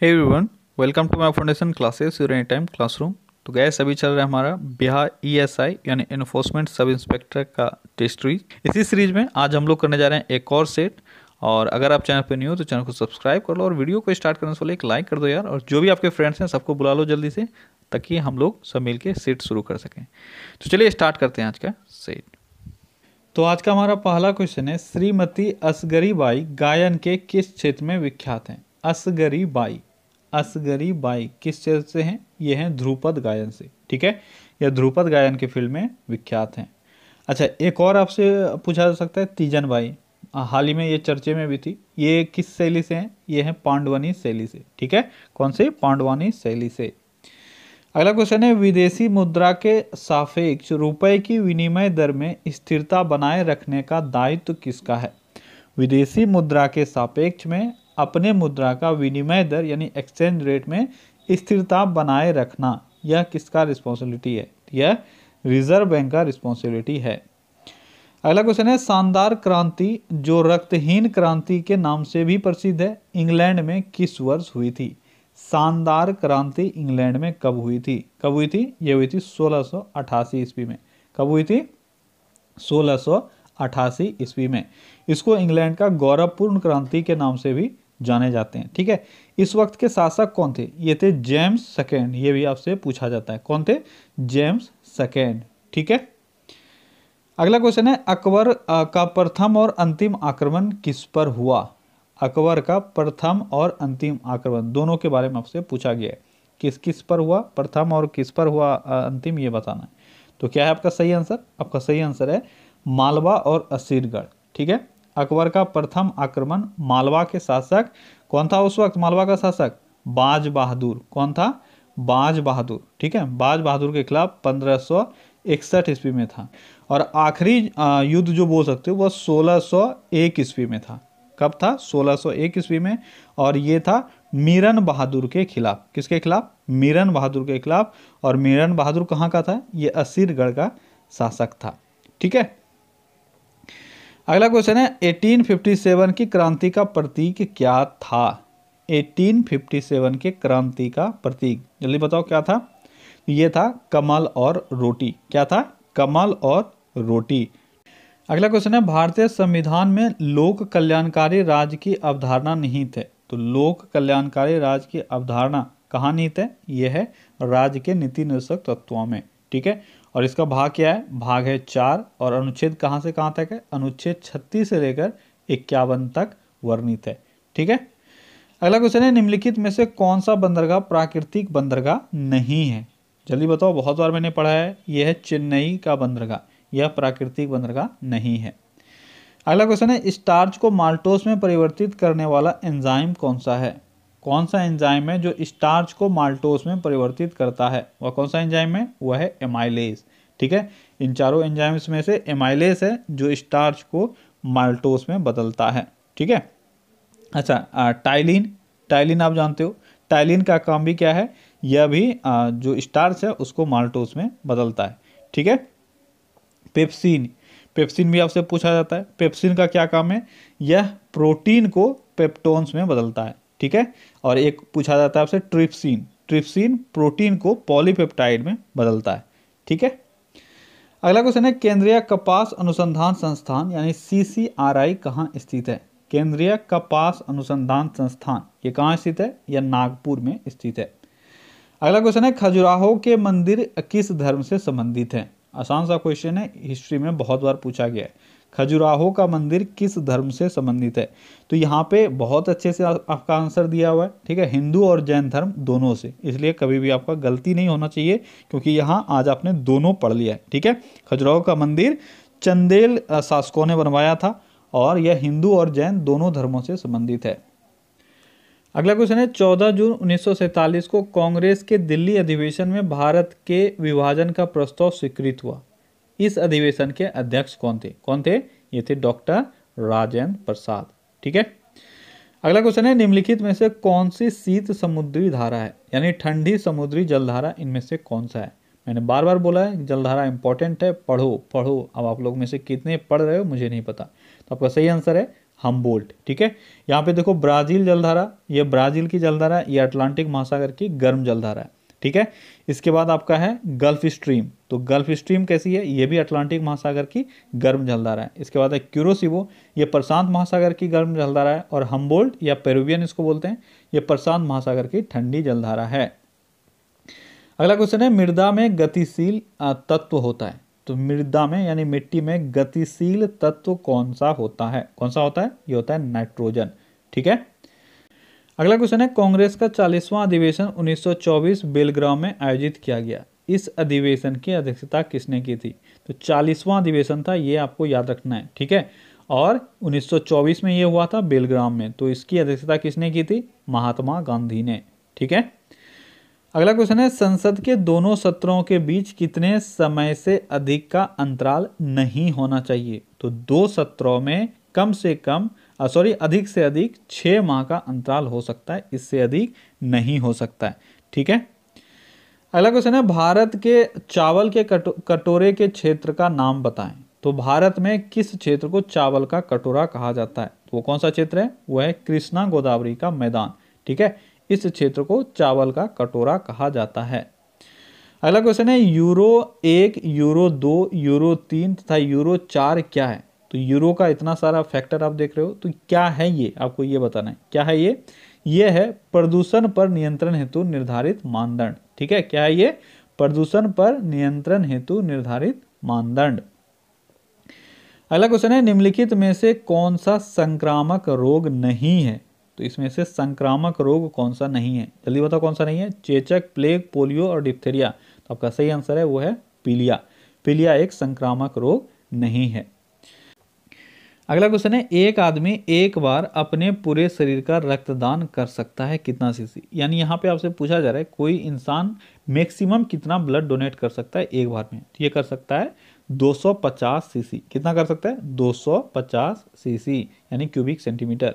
Hey everyone, welcome to my foundation classes your any time classroom. तो guys अभी चल रहा है हमारा बिहार ईएसआई यानी इन्फोर्समेंट सब इंस्पेक्टर का टेस्ट सीरीज। इसी सीरीज में आज हम लोग करने जा रहे हैं एक और सेट। और अगर आप चैनल पर न्यू हो तो चैनल को सब्सक्राइब कर लो और वीडियो को स्टार्ट करने से पहले एक लाइक कर दो यार। और जो भी आपके फ्रेंड्स हैं सबको बुला लो जल्दी से, ताकि हम लोग सब मिल के सेट शुरू कर सकें। तो चलिए स्टार्ट करते हैं आज का सेट। तो आज का हमारा पहला क्वेश्चन है, श्रीमती असगरी बाई गायन के किस क्षेत्र में विख्यात हैं? असगरी बाई किस क्षेत्र से हैं? ये हैं ध्रुपद गायन से, ठीक है। यह ध्रुपद गायन के फील्ड में विख्यात हैं। अच्छा, एक और आपसे पूछा जा सकता है, तीजन बाई, हाल ही में ये चर्चे में भी थी। ये किस शैली से हैं? ये हैं पांडवानी शैली से, ठीक है। कौन से? पांडवानी शैली से। अगला क्वेश्चन है, विदेशी मुद्रा के सापेक्ष रुपए की विनिमय दर में स्थिरता बनाए रखने का दायित्व किसका है? विदेशी मुद्रा के सापेक्ष में अपने मुद्रा का विनिमय दर यानी एक्सचेंज रेट में स्थिरता बनाए रखना, यह किसका रिस्पॉन्सिबिलिटी है? यह रिजर्व बैंक का रिस्पॉन्सिबिलिटी है। अगला क्वेश्चन है, शानदार क्रांति जो रक्तहीन क्रांति के नाम से भी प्रसिद्ध है, इंग्लैंड में किस वर्ष हुई थी? शानदार क्रांति इंग्लैंड में कब हुई थी? ये हुई थी 1688 ईस्वी में। कब हुई थी? 1688 ईस्वी में। इसको इंग्लैंड का गौरवपूर्ण क्रांति के नाम से भी जाने जाते हैं, ठीक है। इस वक्त के शासक कौन थे? ये थे जेम्स सेकेंड। ये भी आपसे पूछा जाता है, कौन थे? जेम्स सेकेंड, ठीक है। अगला क्वेश्चन है, अकबर का प्रथम और अंतिम आक्रमण किस पर हुआ? अकबर का प्रथम और अंतिम आक्रमण दोनों के बारे में आपसे पूछा गया है। किस किस पर हुआ प्रथम और किस पर हुआ अंतिम, ये बताना है। तो क्या है आपका सही आंसर? आपका सही आंसर है मालवा और असीरगढ़, ठीक है। अकबर का प्रथम आक्रमण, मालवा के शासक कौन था उस वक्त? मालवा का शासक बाज बहादुर। कौन था? बाज बहादुर, ठीक है। बाज बहादुर के खिलाफ 1561 ईस्वी में था। और आखिरी युद्ध जो बोल सकते हो वह 1601 ईस्वी में था। कब था? 1601 ईस्वी में। और ये था मीरन बहादुर के खिलाफ। किसके खिलाफ? मीरन बहादुर के खिलाफ। और मीरन बहादुर कहाँ का था? ये असीरगढ़ का शासक था, ठीक है। अगला क्वेश्चन है, 1857 की क्रांति का प्रतीक क्या था? 1857 के क्रांति का प्रतीक जल्दी बताओ क्या था? ये था कमल और रोटी। क्या था? कमल और रोटी। अगला क्वेश्चन है, भारतीय संविधान में लोक कल्याणकारी राज्य की अवधारणा निहित है। तो लोक कल्याणकारी राज्य की अवधारणा कहाँ निहित है? यह है राज्य के नीति निर्देशक तत्वों में, ठीक है। और इसका भाग क्या है? भाग है 4। और अनुच्छेद कहाँ से कहाँ तक है? अनुच्छेद 36 से लेकर 51 तक वर्णित है, ठीक है। अगला क्वेश्चन है, निम्नलिखित में से कौन सा बंदरगाह प्राकृतिक बंदरगाह नहीं है? जल्दी बताओ, बहुत बार मैंने पढ़ा है। यह है चेन्नई का बंदरगाह, यह प्राकृतिक बंदरगाह नहीं है। अगला क्वेश्चन है, स्टार्च को माल्टोस में परिवर्तित करने वाला एंजाइम कौन सा है? कौन सा एंजाइम है जो स्टार्च को माल्टोस में परिवर्तित करता है? वह कौन सा एंजाइम है? वह है एमाइलेज, ठीक है। इन चारों एंजाइम्स में से एमाइलेज है जो स्टार्च को माल्टोस में बदलता है, ठीक है। अच्छा, टाइलिन आप जानते हो। टाइलिन का काम भी क्या है? यह भी जो स्टार्च है उसको माल्टोस में बदलता है, ठीक है। पेप्सिन भी आपसे पूछा जाता है। पेप्सिन का क्या काम है? यह प्रोटीन को पेप्टोन्स में बदलता है, ठीक है। और एक पूछा जाता है आपसे ट्रिप्सिन प्रोटीन को पॉलीपेप्टाइड में बदलता है, ठीक है। अगला क्वेश्चन है, केंद्रीय कपास अनुसंधान संस्थान यानी CCRI कहाँ स्थित है? केंद्रीय कपास अनुसंधान संस्थान ये कहाँ स्थित है? यह नागपुर में स्थित है। अगला क्वेश्चन है, खजुराहो के मंदिर किस धर्म से संबंधित है? आसान सा क्वेश्चन है, हिस्ट्री में बहुत बार पूछा गया है। खजुराहो का मंदिर किस धर्म से संबंधित है? तो यहाँ पे बहुत अच्छे से आपका आंसर दिया हुआ है, ठीक है। हिंदू और जैन धर्म दोनों से, इसलिए कभी भी आपका गलती नहीं होना चाहिए, क्योंकि यहाँ आज आपने दोनों पढ़ लिया है, ठीक है। खजुराहो का मंदिर चंदेल शासकों ने बनवाया था और यह हिंदू और जैन दोनों धर्मों से संबंधित है। अगला क्वेश्चन है, 14 जून 1947 को कांग्रेस के दिल्ली अधिवेशन में भारत के विभाजन का प्रस्ताव स्वीकृत हुआ। इस अधिवेशन के अध्यक्ष कौन थे? ये थे डॉक्टर राजेंद्र प्रसाद, ठीक है। अगला क्वेश्चन है, निम्नलिखित में से कौन सी शीत समुद्री धारा है यानी ठंडी समुद्री जलधारा? इनमें से कौन सा है? मैंने बार बार बोला है जलधारा इंपॉर्टेंट है, पढ़ो। अब आप लोग में से कितने पढ़ रहे हो मुझे नहीं पता। तो आपका सही आंसर है हम्बोल्ट। ठीक है, यहाँ पे देखो ब्राज़ील जलधारा, ये ब्राज़ील की जलधारा, ये अटलांटिक महासागर की गर्म जलधारा है। ठीक है, इसके बाद आपका है गल्फ स्ट्रीम। तो गल्फ स्ट्रीम कैसी है, ये भी अटलांटिक महासागर की गर्म जलधारा है। इसके बाद है क्यूरोसिबो, ये प्रशांत महासागर की गर्म जलधारा है। और हम्बोल्ट या पेरुवियन इसको बोलते हैं, ये प्रशांत महासागर की ठंडी जलधारा है। अगला क्वेश्चन है, मृदा में गतिशील तत्व होता है। तो मृदा में यानी मिट्टी में गतिशील तत्व कौन सा होता है, कौन सा होता है, ये होता है नाइट्रोजन। ठीक है, अगला क्वेश्चन है, कांग्रेस का 40वां अधिवेशन 1924 बेलग्राम में आयोजित किया गया। इस अधिवेशन की अध्यक्षता किसने की थी? तो 40वां अधिवेशन था, ये आपको याद रखना है। ठीक है, और 1924 में ये हुआ था बेलग्राम में। तो इसकी अध्यक्षता किसने की थी? महात्मा गांधी ने। ठीक है, अगला क्वेश्चन है, संसद के दोनों सत्रों के बीच कितने समय से अधिक का अंतराल नहीं होना चाहिए? तो 2 सत्रों में कम से कम अधिक से अधिक 6 माह का अंतराल हो सकता है, इससे अधिक नहीं हो सकता है। ठीक है, अगला क्वेश्चन है, भारत के चावल के कटोरे के क्षेत्र का नाम बताएं। तो भारत में किस क्षेत्र को चावल का कटोरा कहा जाता है? तो वो कौन सा क्षेत्र है? वो है कृष्णा गोदावरी का मैदान। ठीक है, इस क्षेत्र को चावल का कटोरा कहा जाता है। अगला क्वेश्चन है, यूरो 1, यूरो 2, यूरो 3 तथा यूरो 4 क्या है? तो यूरो का इतना सारा फैक्टर आप देख रहे हो, तो क्या है ये, आपको ये बताना है क्या है ये। ये है प्रदूषण पर नियंत्रण हेतु निर्धारित मानदंड। ठीक है, क्या है ये? प्रदूषण पर नियंत्रण हेतु निर्धारित मानदंड। अगला क्वेश्चन है, निम्नलिखित में से कौन सा संक्रामक रोग नहीं है? तो इसमें से संक्रामक रोग कौन सा नहीं है, जल्दी बताओ कौन सा नहीं है? चेचक, प्लेग, पोलियो और डिप्थेरिया। तो आपका सही आंसर है वो है पीलिया। पीलिया एक संक्रामक रोग नहीं है। अगला क्वेश्चन है, एक आदमी एक बार अपने पूरे शरीर का रक्तदान कर सकता है कितना सीसी? यानी यहाँ पे आपसे पूछा जा रहा है कोई इंसान मैक्सिमम कितना ब्लड डोनेट कर सकता है एक बार में? तो ये कर सकता है 250 सीसी। कितना कर सकता है? 250 सीसी यानी क्यूबिक सेंटीमीटर।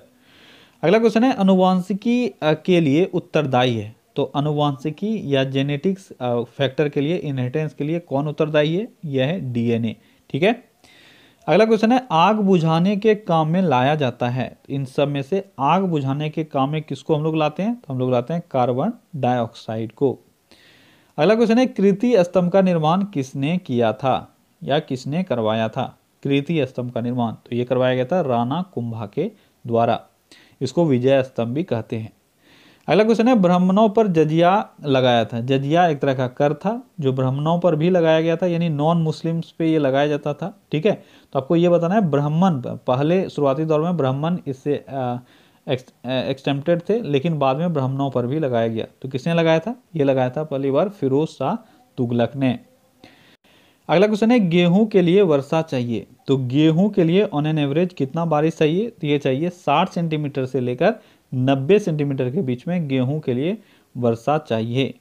अगला क्वेश्चन है, अनुवांशिकी के लिए उत्तरदायी है। तो अनुवांशिकी या जेनेटिक्स फैक्टर के लिए, इनहेरिटेंस के लिए कौन उत्तरदायी है? यह है डीएनए। ठीक है, अगला क्वेश्चन है, आग बुझाने के काम में लाया जाता है। इन सब में से आग बुझाने के काम में किसको हम लोग लाते हैं? तो हम लोग लाते हैं कार्बन डाइऑक्साइड को। अगला क्वेश्चन है, कीर्ति स्तंभ का निर्माण किसने किया था या किसने करवाया था? कीर्ति स्तंभ का निर्माण तो ये करवाया गया था राणा कुंभा के द्वारा। इसको विजय स्तंभ भी कहते हैं। अगला क्वेश्चन है, ब्राह्मणों पर जजिया लगाया था। जजिया एक तरह का कर था जो ब्राह्मणों पर भी लगाया गया था, यानी नॉन मुस्लिम्स पे ये लगाया जाता था। ठीक है, तो आपको ये बताना है ब्राह्मण, पहले शुरुआती दौर में ब्राह्मण इससे एक्सटेम्प्टेड थे, लेकिन बाद में ब्राह्मणों पर भी लगाया गया। तो किसने लगाया था? ये लगाया था पहली बार फिरोज शाह तुगलक ने। अगला क्वेश्चन है, गेहूं के लिए वर्षा चाहिए। तो गेहूं के लिए ऑन एन एवरेज कितना बारिश चाहिए? तो ये चाहिए 60 सेंटीमीटर से लेकर 90 सेंटीमीटर के बीच में गेहूं के लिए वर्षा चाहिए।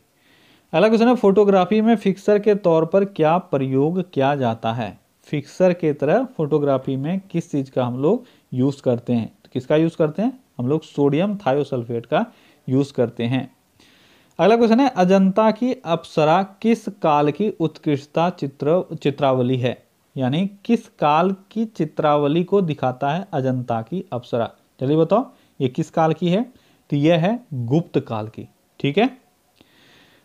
अगला क्वेश्चन है, फोटोग्राफी में फिक्सर के तौर पर क्या प्रयोग किया जाता है? फिक्सर के तरह फोटोग्राफी में किस चीज़ का हम लोग यूज़ करते हैं? तो किसका यूज़ करते हैं? हम लोग सोडियम थायोसल्फेट का यूज़ करते हैं। अगला क्वेश्चन है, अजंता की अप्सरा किस काल की उत्कृष्टता चित्रावली है? यानी किस काल की चित्रावली को दिखाता है अजंता की अप्सरा? चलिए बताओ ये किस काल की है? तो यह है गुप्त काल की। ठीक है,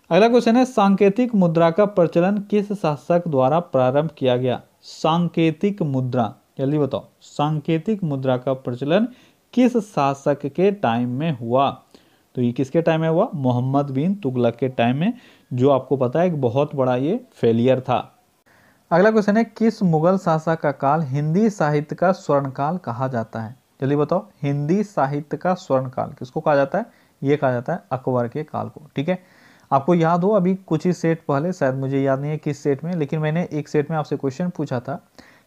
अगला क्वेश्चन है, सांकेतिक मुद्रा का प्रचलन किस शासक द्वारा प्रारंभ किया गया? सांकेतिक मुद्रा, जल्दी बताओ, सांकेतिक मुद्रा का प्रचलन किस शासक के टाइम में हुआ? तो ये किसके टाइम में हुआ? मोहम्मद बिन तुगलक के टाइम में, जो आपको पता है एक बहुत बड़ा ये फेलियर था। अगला क्वेश्चन है, किस मुगल शासक का काल हिंदी साहित्य का स्वर्णकाल कहा जाता है? जल्दी बताओ, हिंदी साहित्य का स्वर्णकाल किसको कहा जाता है? ये कहा जाता है अकबर के काल को। ठीक है, आपको याद हो अभी कुछ ही सेट पहले, शायद मुझे याद नहीं है किस सेट में, लेकिन मैंने एक सेट में आपसे क्वेश्चन पूछा था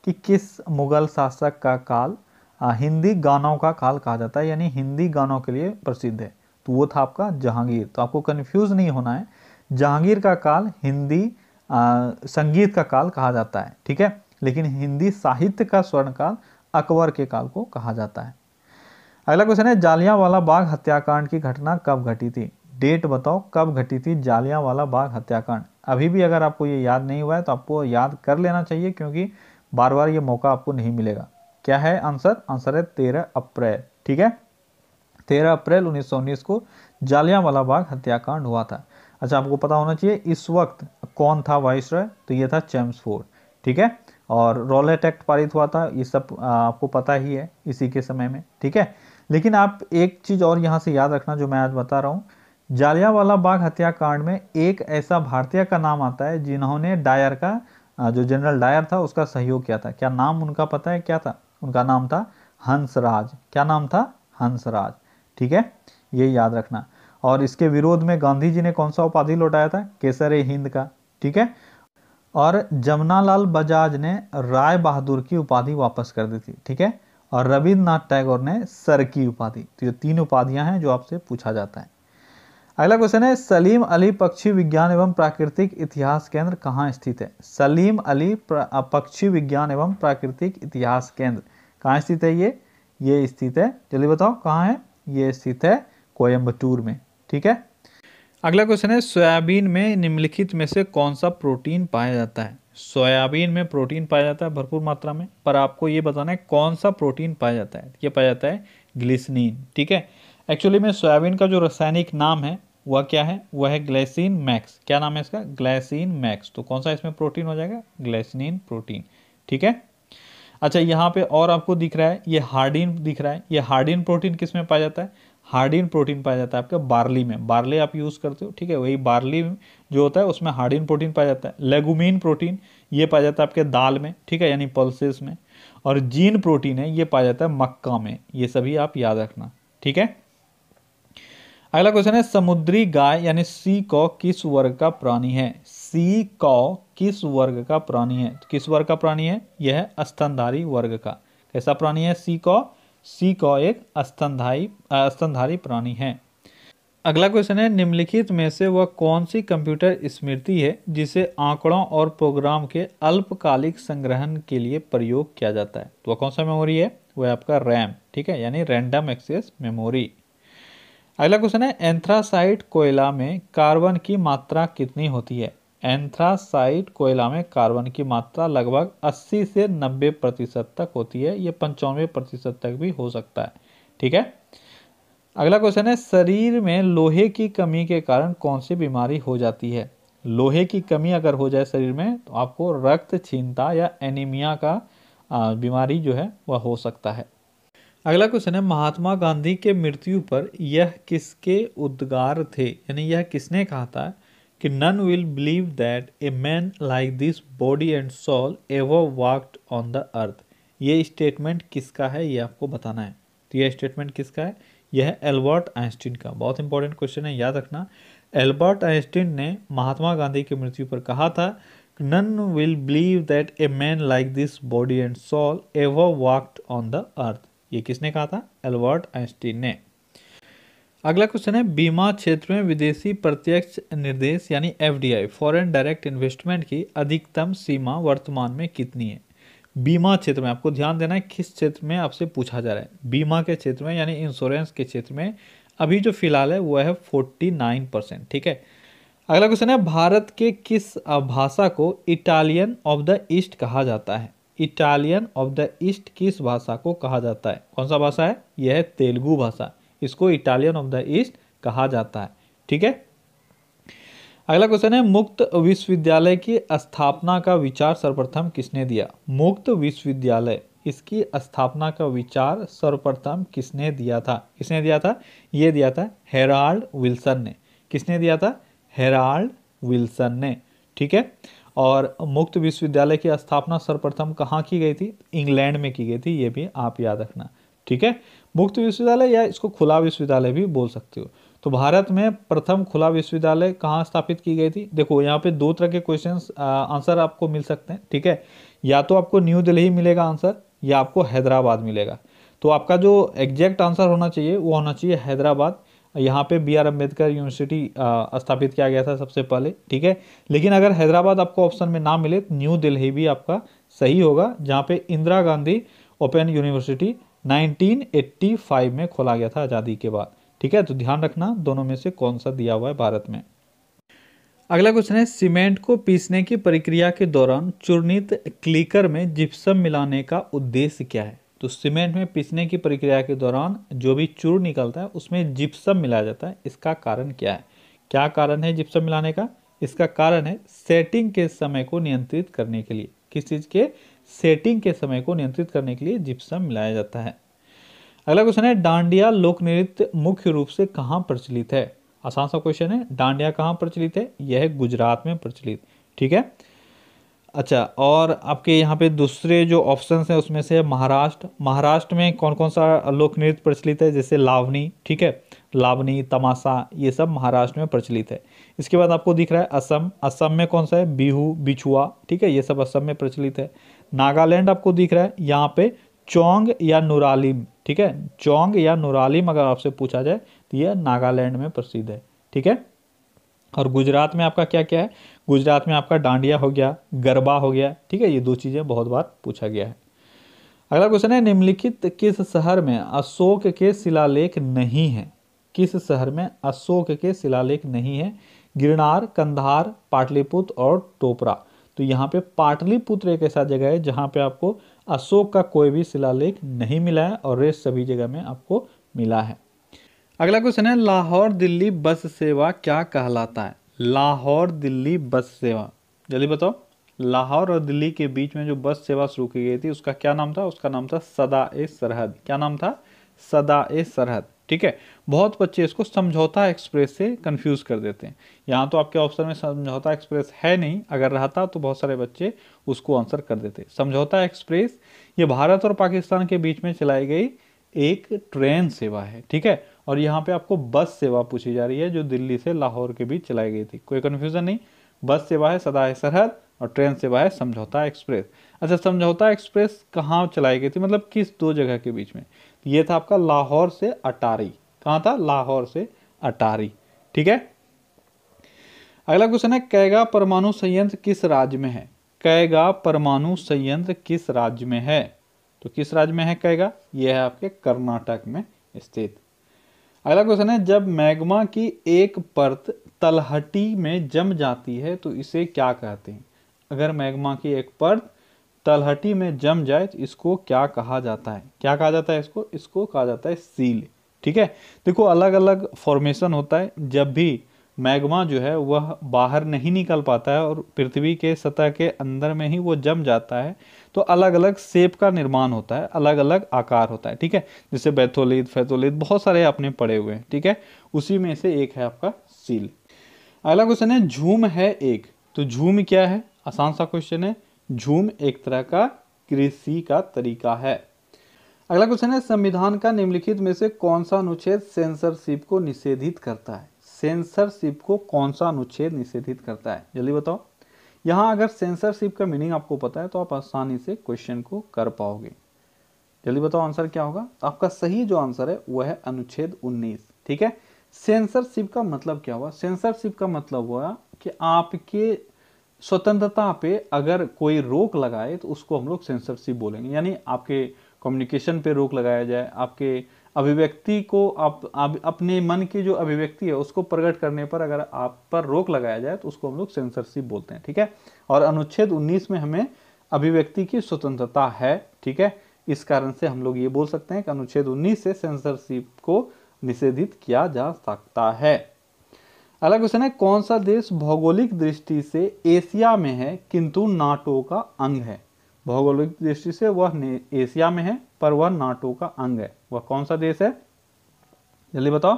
कि किस मुगल शासक का काल हिंदी गानों का काल कहा जाता है, यानी हिंदी गानों के लिए प्रसिद्ध है। तो वो था आपका जहांगीर। तो आपको कंफ्यूज नहीं होना है, जहांगीर का काल हिंदी संगीत का काल कहा जाता है। ठीक है, लेकिन हिंदी साहित्य का स्वर्णकाल अकबर के काल को कहा जाता है। अगला क्वेश्चन है, जालियांवाला बाग हत्याकांड की घटना कब घटी थी? डेट बताओ कब घटी थी जालियांवाला बाग हत्याकांड। अभी भी अगर आपको ये याद नहीं हुआ है तो आपको याद कर लेना चाहिए, क्योंकि बार बार ये मौका आपको नहीं मिलेगा। क्या है आंसर? आंसर है 13 अप्रैल। ठीक है, 13 अप्रैल 1919 को जालियांवाला बाग हत्याकांड हुआ था। अच्छा, आपको पता होना चाहिए इस वक्त कौन था वाइसरॉय? तो ये था चेम्सफोर्ड। ठीक है, और रॉलेट एक्ट पारित हुआ था, ये सब आपको पता ही है इसी के समय में। ठीक है, लेकिन आप एक चीज और यहाँ से याद रखना जो मैं आज बता रहा हूँ, जालियांवाला बाग हत्याकांड में एक ऐसा भारतीय का नाम आता है जिन्होंने डायर का जो जनरल डायर था उसका सहयोग किया था। क्या नाम उनका पता है? क्या था उनका नाम? था हंसराज। क्या नाम था? हंसराज। ठीक है, ये याद रखना। और इसके विरोध में गांधी जी ने कौन सा उपाधि लौटाया था? केसर हिंद का। ठीक है, और जमनालाल बजाज ने राय बहादुर की उपाधि वापस कर दी थी। ठीक है, और रविन्द्रनाथ टैगोर ने सर की उपाधि। तो ये 3 उपाधियां हैं जो आपसे पूछा जाता है। अगला क्वेश्चन है, सलीम अली पक्षी विज्ञान एवं प्राकृतिक इतिहास केंद्र कहाँ स्थित है? सलीम अली पक्षी विज्ञान एवं प्राकृतिक इतिहास केंद्र कहाँ स्थित है? ये स्थित है, जल्दी बताओ कहाँ है? ये स्थित है कोयम्बटूर में। ठीक है, अगला क्वेश्चन है, सोयाबीन में निम्नलिखित में से कौन सा प्रोटीन पाया जाता है? सोयाबीन में प्रोटीन पाया जाता है भरपूर मात्रा में, पर आपको ये बताना है कौन सा प्रोटीन पाया जाता है। ये पाया जाता है ग्लिसरीन। ठीक है, एक्चुअली में सोयाबीन का जो रासायनिक नाम है वह क्या है? वह है ग्लाइसिन मैक्स। क्या नाम है इसका? Glycine max. तो कौन सा इसमें प्रोटीन हो जाएगा? Glycine protein. ठीक है, अच्छा यहाँ पे और आपको दिख रहा है ये हार्डिन दिख रहा है। ये हार्डिन प्रोटीन किस में पाया जाता है? हार्डिन प्रोटीन पाया जाता है आपके बार्ली में। बार्ली आप यूज करते हो, ठीक है, वही बार्ली जो होता है उसमें हार्डिन प्रोटीन पाया जाता है। लेगुमिन प्रोटीन ये पाया जाता है आपके दाल में, ठीक है, यानी पल्सेस में। और जीन प्रोटीन है ये पाया जाता है मक्का में। ये सभी आप याद रखना। ठीक है, अगला क्वेश्चन है, समुद्री गाय यानी सी कौ किस वर्ग का प्राणी है? सी कौ किस वर्ग का प्राणी है? तो किस वर्ग का प्राणी है? यह है स्तनधारी वर्ग का। कैसा प्राणी है सी कौ? सी कौ एक स्तनधारी प्राणी है। अगला क्वेश्चन है, निम्नलिखित में से वह कौन सी कंप्यूटर स्मृति है जिसे आंकड़ों और प्रोग्राम के अल्पकालिक संग्रहण के लिए प्रयोग किया जाता है? तो वह कौन सा मेमोरी है? वह आपका रैम। ठीक है, यानी रैंडम एक्सेस मेमोरी। अगला क्वेश्चन है, एंथ्रासाइट कोयला में कार्बन की मात्रा कितनी होती है? एंथ्रासाइट कोयला में कार्बन की मात्रा लगभग 80 से 90% तक होती है। ये 95% तक भी हो सकता है। ठीक है, अगला क्वेश्चन है, शरीर में लोहे की कमी के कारण कौन सी बीमारी हो जाती है? लोहे की कमी अगर हो जाए शरीर में तो आपको रक्तहीनता या एनीमिया का बीमारी जो है वह हो सकता है। अगला क्वेश्चन है, महात्मा गांधी के मृत्यु पर यह किसके उद्गार थे? यानी यह किसने कहा था कि none will believe that a man like this body and soul ever walked on the earth? ये स्टेटमेंट किसका है ये आपको बताना है। तो यह स्टेटमेंट किसका है? यह है एल्बर्ट आइंस्टीन का। बहुत इंपॉर्टेंट क्वेश्चन है, याद रखना। एल्बर्ट आइंस्टीन ने महात्मा गांधी की मृत्यु पर कहा था, none will believe that a man like this body and soul ever walked on the earth. ये किसने कहा था? एल्बर्ट आइंस्टीन ने। अगला क्वेश्चन है, बीमा क्षेत्र में विदेशी प्रत्यक्ष निर्देश यानी एफडीआई फॉरेन डायरेक्ट इन्वेस्टमेंट की अधिकतम सीमा वर्तमान में कितनी है? बीमा क्षेत्र में आपको ध्यान देना है किस क्षेत्र में आपसे पूछा जा रहा है। बीमा के क्षेत्र में यानी इंश्योरेंस के क्षेत्र में अभी जो फिलहाल है वह है 49%। ठीक है, अगला क्वेश्चन है, भारत के किस भाषा को इटालियन ऑफ द ईस्ट कहा जाता है? इटालियन ऑफ द ईस्ट किस भाषा को कहा जाता है? कौन सा भाषा है? यह है तेलुगु भाषा। इसको इटालियन ऑफ द ईस्ट कहा जाता है। ठीक है, अगला क्वेश्चन है, मुक्त विश्वविद्यालय की स्थापना का विचार सर्वप्रथम किसने दिया? मुक्त विश्वविद्यालय इसकी स्थापना का विचार सर्वप्रथम किसने दिया था? किसने दिया था? ये दिया था हेराल्ड विल्सन ने। किसने दिया था? हेराल्ड विल्सन ने। ठीक है, और मुक्त विश्वविद्यालय की स्थापना सर्वप्रथम कहाँ की गई थी? इंग्लैंड में की गई थी। ये भी आप याद रखना। ठीक है, मुक्त विश्वविद्यालय या इसको खुला विश्वविद्यालय भी बोल सकते हो। तो भारत में प्रथम खुला विश्वविद्यालय कहाँ स्थापित की गई थी? देखो यहाँ पे 2 तरह के क्वेश्चंस आंसर आपको मिल सकते हैं। ठीक है, या तो आपको न्यू दिल्ली मिलेगा आंसर या आपको हैदराबाद मिलेगा। तो आपका जो एग्जैक्ट आंसर होना चाहिए वो होना चाहिए हैदराबाद। यहाँ पे BR अम्बेडकर यूनिवर्सिटी स्थापित किया गया था सबसे पहले। ठीक है, लेकिन अगर हैदराबाद आपको ऑप्शन में ना मिले तो न्यू दिल्ली भी आपका सही होगा, जहाँ पे इंदिरा गांधी ओपन यूनिवर्सिटी 1985 में खोला गया था आज़ादी के बाद। ठीक है, तो ध्यान रखना दोनों में से कौन सा दिया हुआ है भारत में। अगला क्वेश्चन है, सीमेंट को पीसने की प्रक्रिया के दौरान चूर्णित क्लिकर में जिप्सम मिलाने का उद्देश्य क्या है? तो सीमेंट में पीसने की प्रक्रिया के दौरान जो भी चूर्ण निकलता है उसमें जिप्सम मिलाया जाता है। इसका कारण क्या है? क्या कारण है जिप्सम मिलाने का? इसका कारण है सेटिंग के समय को नियंत्रित करने के लिए। किस चीज़ के? सेटिंग के समय को नियंत्रित करने के लिए जिप्सम मिलाया जाता है। अगला क्वेश्चन है, डांडिया लोक नृत्य मुख्य रूप से कहाँ प्रचलित है? आसान सा क्वेश्चन है। डांडिया कहाँ प्रचलित है? यह है गुजरात में प्रचलित। ठीक है। अच्छा, और आपके यहाँ पे दूसरे जो ऑप्शंस हैं उसमें से है महाराष्ट्र। महाराष्ट्र में कौन कौन सा लोक नृत्य प्रचलित है? जैसे लावनी, ठीक है, लावनी, तमाशा, ये सब महाराष्ट्र में प्रचलित है। इसके बाद आपको दिख रहा है असम। असम में कौन सा है? बिहू, बिछुआ, ठीक है, ये सब असम में प्रचलित है। नागालैंड आपको दिख रहा है, यहाँ पे चोंग या नुरालिम, ठीक है, चोंग या नुरालिम अगर आपसे पूछा जाए तो यह नागालैंड में प्रसिद्ध है। ठीक है। और गुजरात में आपका क्या क्या है? गुजरात में आपका डांडिया हो गया, गरबा हो गया। ठीक है, ये दो चीज़ें बहुत बार पूछा गया है। अगला क्वेश्चन है, निम्नलिखित किस शहर में अशोक के शिलालेख नहीं है? किस शहर में अशोक के शिलालेख नहीं है? गिरनार, कंधार, पाटलिपुत्र और टोपरा। तो यहाँ पे पाटलिपुत्र एक ऐसा जगह है जहाँ पे आपको अशोक का कोई भी शिलालेख नहीं मिला है और रेस्ट सभी जगह में आपको मिला है। अगला क्वेश्चन है, लाहौर दिल्ली बस सेवा क्या कहलाता है? लाहौर दिल्ली बस सेवा, जल्दी बताओ। लाहौर और दिल्ली के बीच में जो बस सेवा शुरू की गई थी उसका क्या नाम था? उसका नाम था सदा-ए सरहद। क्या नाम था? सदा-ए सरहद। ठीक है। बहुत बच्चे इसको समझौता एक्सप्रेस से कंफ्यूज कर देते हैं। यहाँ तो आपके ऑप्शन में समझौता एक्सप्रेस है नहीं, अगर रहता तो बहुत सारे बच्चे उसको आंसर कर देते। समझौता एक्सप्रेस ये भारत और पाकिस्तान के बीच में चलाई गई एक ट्रेन सेवा है। ठीक है। और यहाँ पे आपको बस सेवा पूछी जा रही है जो दिल्ली से लाहौर के बीच चलाई गई थी। कोई कंफ्यूजन नहीं। बस सेवा है सदा-ए सरहद और ट्रेन सेवा है समझौता एक्सप्रेस। अच्छा, समझौता एक्सप्रेस कहाँ चलाई गई थी, मतलब किस दो जगह के बीच में? ये था आपका लाहौर से अटारी। कहाँ था? लाहौर से अटारी। ठीक है। अगला क्वेश्चन है, कैगा परमाणु संयंत्र किस राज्य में है? कैगा परमाणु संयंत्र किस राज्य में है? तो किस राज्य में है कैगा? यह है आपके कर्नाटक में स्थित। अगला क्वेश्चन है, जब मैग्मा की एक परत तलहटी में जम जाती है तो इसे क्या कहते हैं? अगर मैग्मा की एक परत तलहटी में जम जाए तो इसको क्या कहा जाता है? क्या कहा जाता है इसको? इसको कहा जाता है सील। ठीक है। देखो, अलग अलग फॉर्मेशन होता है। जब भी मैग्मा जो है वह बाहर नहीं निकल पाता है और पृथ्वी के सतह के अंदर में ही वो जम जाता है तो अलग अलग शेप का निर्माण होता है, अलग अलग आकार होता है। ठीक है। जैसे बैथोलिथ, फैथोलिथ, बहुत सारे आपने पढ़े हुए हैं। ठीक है। उसी में से एक है आपका सील। अगला क्वेश्चन है, झूम है एक। तो झूम क्या है? आसान सा क्वेश्चन है। झूम एक तरह का कृषि का तरीका है। अगला क्वेश्चन है, संविधान का निम्नलिखित में से कौन सा अनुच्छेद सेंसरशिप को निषेधित करता है? सेंसरशिप को कौन सा अनुच्छेद निषेधित करता है? जल्दी बताओ। यहाँ अगर सेंसरशिप का मीनिंग आपको पता है तो आप आसानी से क्वेश्चन को कर पाओगे। जल्दी बताओ आंसर क्या होगा? आपका सही जो आंसर है वह है अनुच्छेद 19। ठीक है। सेंसरशिप का मतलब क्या हुआ? सेंसरशिप का मतलब हुआ कि आपके स्वतंत्रता पे अगर कोई रोक लगाए तो उसको हम लोग सेंसरशिप बोलेंगे। यानी आपके कम्युनिकेशन पे रोक लगाया जाए, आपके अभिव्यक्ति को आप अपने मन की जो अभिव्यक्ति है उसको प्रकट करने पर अगर आप पर रोक लगाया जाए तो उसको हम लोग सेंसरशिप बोलते हैं। ठीक है। और अनुच्छेद 19 में हमें अभिव्यक्ति की स्वतंत्रता है। ठीक है। इस कारण से हम लोग ये बोल सकते हैं कि अनुच्छेद 19 से सेंसरशिप को निषेधित किया जा सकता है। अगला क्वेश्चन है, कौन सा देश भौगोलिक दृष्टि से एशिया में है किंतु नाटो का अंग है? भौगोलिक दृष्टि से वह एशिया में है पर वह नाटो का अंग है। वह कौन सा देश है? जल्दी बताओ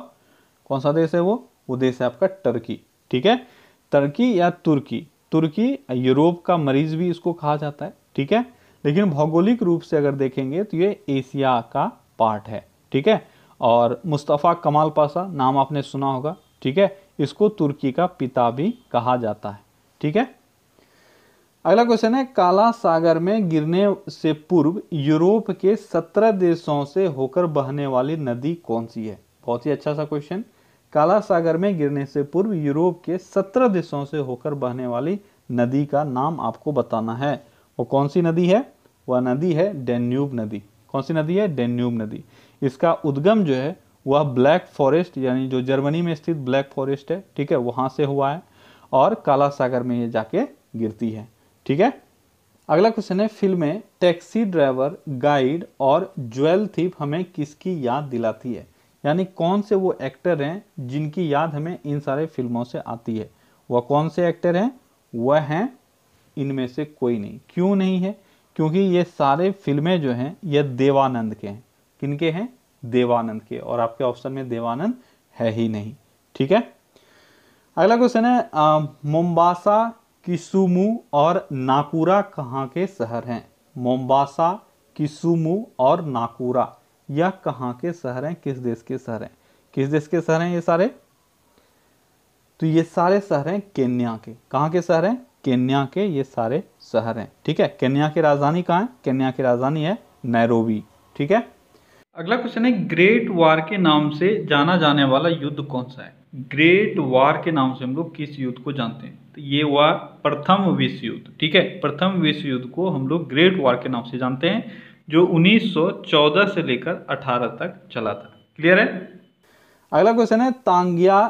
कौन सा देश है वो देश है आपका टर्की। ठीक है। टर्की या तुर्की। तुर्की यूरोप का मरीज भी इसको कहा जाता है। ठीक है। लेकिन भौगोलिक रूप से अगर देखेंगे तो ये एशिया का पार्ट है। ठीक है। और मुस्तफ़ा कमाल पाशा नाम आपने सुना होगा। ठीक है। इसको तुर्की का पिता भी कहा जाता है। ठीक है। अगला क्वेश्चन है, काला सागर में गिरने से पूर्व यूरोप के 17 देशों से होकर बहने वाली नदी कौन सी है? बहुत ही अच्छा सा क्वेश्चन। काला सागर में गिरने से पूर्व यूरोप के 17 देशों से होकर बहने वाली नदी का नाम आपको बताना है। वो कौन सी नदी है? वह नदी है डेन्यूब नदी। कौन सी नदी है? डेन्यूब नदी। इसका उद्गम जो है वह ब्लैक फॉरेस्ट यानी जो जर्मनी में स्थित ब्लैक फॉरेस्ट है, ठीक है, वहां से हुआ है और काला सागर में ये जाके गिरती है। ठीक है। अगला क्वेश्चन है, फिल्में टैक्सी ड्राइवर, गाइड और ज्वेल थीफ हमें किसकी याद दिलाती है? यानी कौन से वो एक्टर हैं जिनकी याद हमें इन सारे फिल्मों से आती है? वह कौन से एक्टर हैं? वह हैं इनमें से कोई नहीं। क्यों नहीं है? क्योंकि ये सारे फिल्में जो हैं ये देवानंद के हैं। किनके हैं? देवानंद के। और आपके ऑप्शन में देवानंद है ही नहीं। ठीक है। अगला क्वेश्चन है, मोम्बासा, किसुमु और नाकुरा कहाँ के शहर हैं? मोम्बासा, किसुमु और नाकुरा यह कहाँ के शहर हैं? किस देश के शहर हैं? किस देश के शहर हैं ये सारे? तो ये सारे शहर हैं केन्या के। कहाँ के शहर हैं? केन्या के ये सारे शहर हैं। ठीक है। केन्या की राजधानी कहाँ है? केन्या की राजधानी है नैरोबी। ठीक है। अगला क्वेश्चन है, ग्रेट वार के नाम से जाना जाने वाला युद्ध कौन सा है? ग्रेट वार के नाम से हम लोग किस युद्ध को जानते हैं? तो ये हुआ प्रथम विश्व युद्ध। ठीक है। प्रथम विश्व युद्ध को हम लोग ग्रेट वार के नाम से जानते हैं, जो 1914 से लेकर 18 तक चला था। क्लियर है। अगला क्वेश्चन है, तांगिया